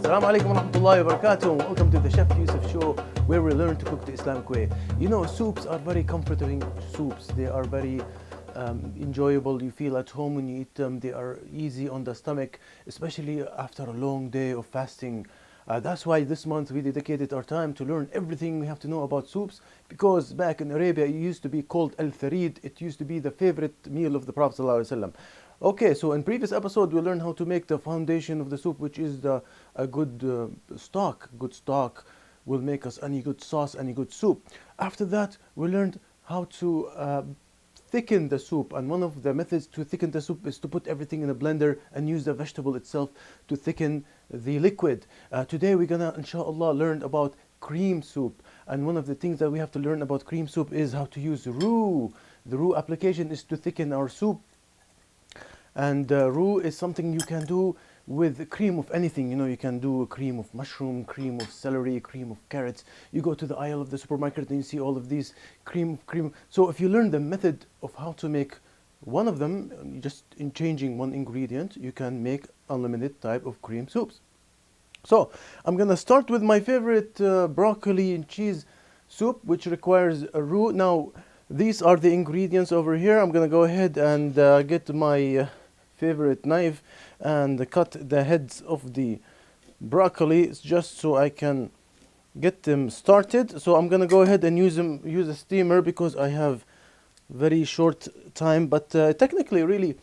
Assalamu alaikum wa rahmatullahi wa barakatuh. Welcome to the Chef Yusuf Show, where we learn to cook the Islamic way. You know, soups are very comforting soups. They are very enjoyable. You feel at home when you eat them. They are easy on the stomach, especially after a long day of fasting. That's why this month we dedicated our time to learn everything we have to know about soups, because back in Arabia it used to be called al-tharid. It used to be the favorite meal of the Prophet ﷺ. Okay, so in previous episode we learned how to make the foundation of the soup, which is a good stock. Good stock will make us any good sauce, any good soup. After that we learned how to thicken the soup, and one of the methods to thicken the soup is to put everything in a blender and use the vegetable itself to thicken the liquid. Today we're gonna inshallah learn about cream soup, and one of the things that we have to learn about cream soup is how to use roux. The roux application is to thicken our soup, and roux is something you can do with cream of anything. You know, you can do a cream of mushroom, cream of celery, cream of carrots. You go to the aisle of the supermarket and you see all of these cream. So if you learn the method of how to make one of them, just in changing one ingredient, you can make unlimited type of cream soups. So I'm gonna start with my favorite broccoli and cheese soup, which requires a roux. Now these are the ingredients over here. I'm gonna go ahead and get my favorite knife and cut the heads of the broccoli just so I can get them started. So I'm gonna go ahead and use a steamer because I have very short time, but technically really,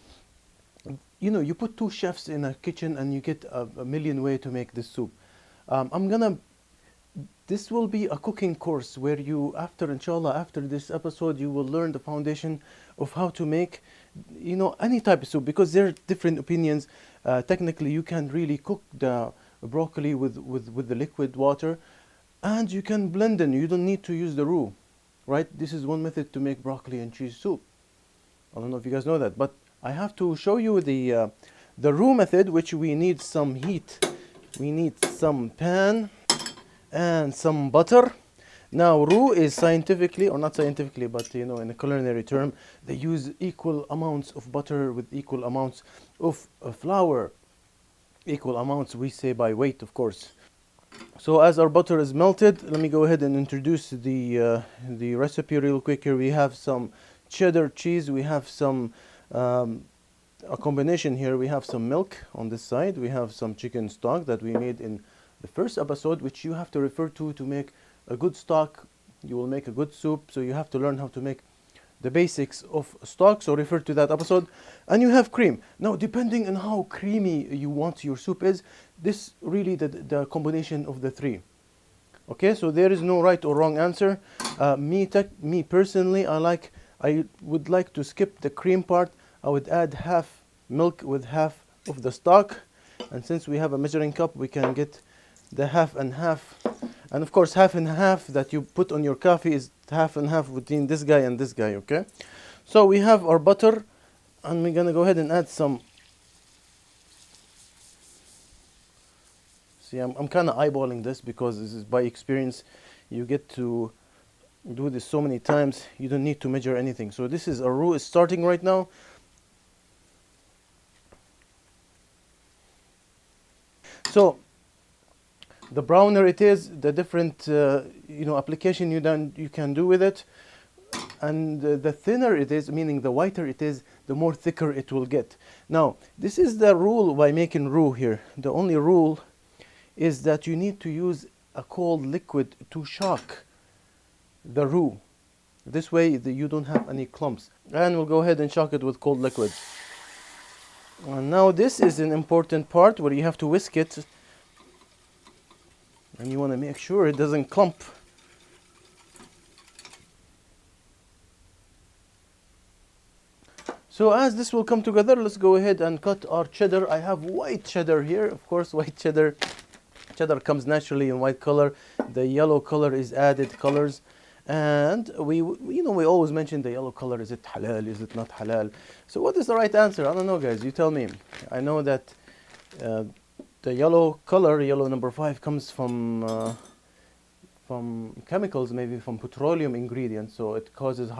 you know, you put two chefs in a kitchen and you get a million way to make this soup. This will be a cooking course where you, inshallah, after this episode, you will learn the foundation of how to make, you know, any type of soup, because there are different opinions. Technically, you can really cook the broccoli with the liquid water, and you can blend them. You don't need to use the roux, right? This is one method to make broccoli and cheese soup. I don't know if you guys know that, but I have to show you the roux method, which we need some heat. We need some pan and some butter. Now roux is scientifically, or not scientifically, but you know, in a culinary term, they use equal amounts of butter with equal amounts of flour. Equal amounts, we say by weight, of course. So as our butter is melted, let me go ahead and introduce the recipe real quick. Here we have some cheddar cheese. We have some a combination here. We have some milk on this side. We have some chicken stock that we made in the first episode, which you have to refer to make a good stock. You will make a good soup, so you have to learn how to make the basics of stock, so refer to that episode. And you have cream. Now, depending on how creamy you want your soup is, this really the combination of the three. Okay, so there is no right or wrong answer. Me personally, I would like to skip the cream part. I would add half milk with half of the stock, and since we have a measuring cup, we can get the half and half. And of course, half and half that you put on your coffee is half and half between this guy and this guy, okay? So we have our butter, and we're gonna go ahead and add some. See, I'm kind of eyeballing this because this is by experience. You get to do this so many times, you don't need to measure anything. So this is our roux is starting right now. So the browner it is, the different you know, application you can do with it, and the thinner it is, meaning the whiter it is, the more thicker it will get. Now this is the rule by making roux here. The only rule is that you need to use a cold liquid to shock the roux. This way you don't have any clumps, and we'll go ahead and shock it with cold liquid. And now this is an important part where you have to whisk it, and you want to make sure it doesn't clump. So as this will come together, let's go ahead and cut our cheddar. I have white cheddar here, of course. White cheddar comes naturally in white color. The yellow color is added colors, and we always mention the yellow color. Is it halal? Is it not halal? So what is the right answer? I don't know, guys. You tell me. I know that the yellow color, yellow number 5, comes from chemicals, maybe from petroleum ingredients, so it causes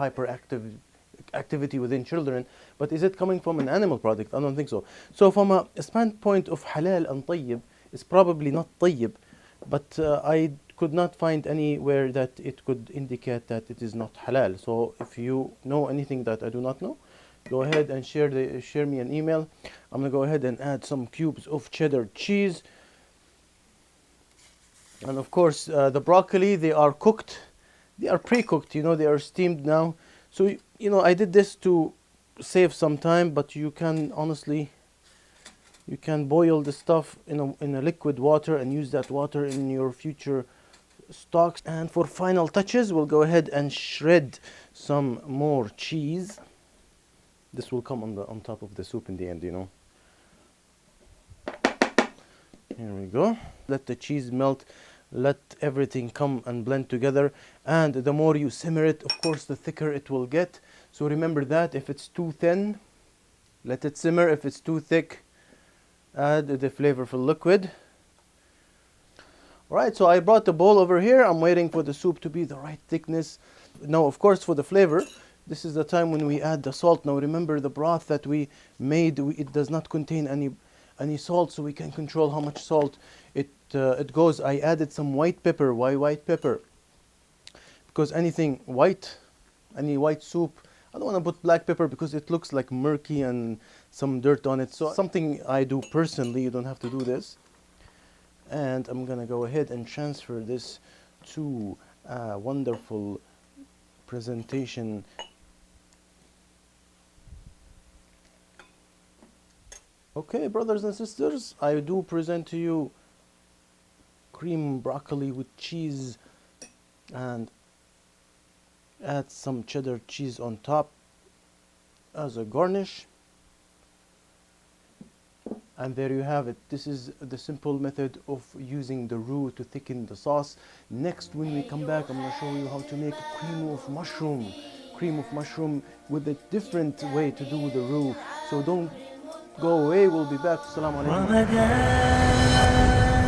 activity within children. But is it coming from an animal product? I don't think so. So from a standpoint of halal and tayyib, It's probably not طيب, but I could not find anywhere that it could indicate that it is not halal. So if you know anything that I do not know, go ahead and share me an email. I'm gonna go ahead and add some cubes of cheddar cheese, and of course the broccoli, they are cooked, they are pre-cooked, you know, they are steamed now. So you know, I did this to save some time, but you can honestly, you can boil the stuff in a liquid water and use that water in your future stocks. And for final touches, we'll go ahead and shred some more cheese. This will come on top of the soup in the end, you know. Here we go. Let the cheese melt. Let everything come and blend together. And the more you simmer it, of course, the thicker it will get. So remember that if it's too thin, let it simmer. If it's too thick, add the flavorful liquid. Alright, so I brought the bowl over here. I'm waiting for the soup to be the right thickness. Now, of course, for the flavor, this is the time when we add the salt. Now remember, the broth that we made, it does not contain any salt, so we can control how much salt it goes. I added some white pepper. Why white pepper? Because anything white, any white soup, I don't want to put black pepper because it looks like murky and some dirt on it. So something I do personally, you don't have to do this. And I'm gonna go ahead and transfer this to a wonderful presentation. Okay, brothers and sisters, I do present to you cream broccoli with cheese, and add some cheddar cheese on top as a garnish. And there you have it. This is the simple method of using the roux to thicken the sauce. Next, when we come back, I'm going to show you how to make cream of mushroom. Cream of mushroom with a different way to do the roux. So don't go away. We'll be back. Assalamu alaikum.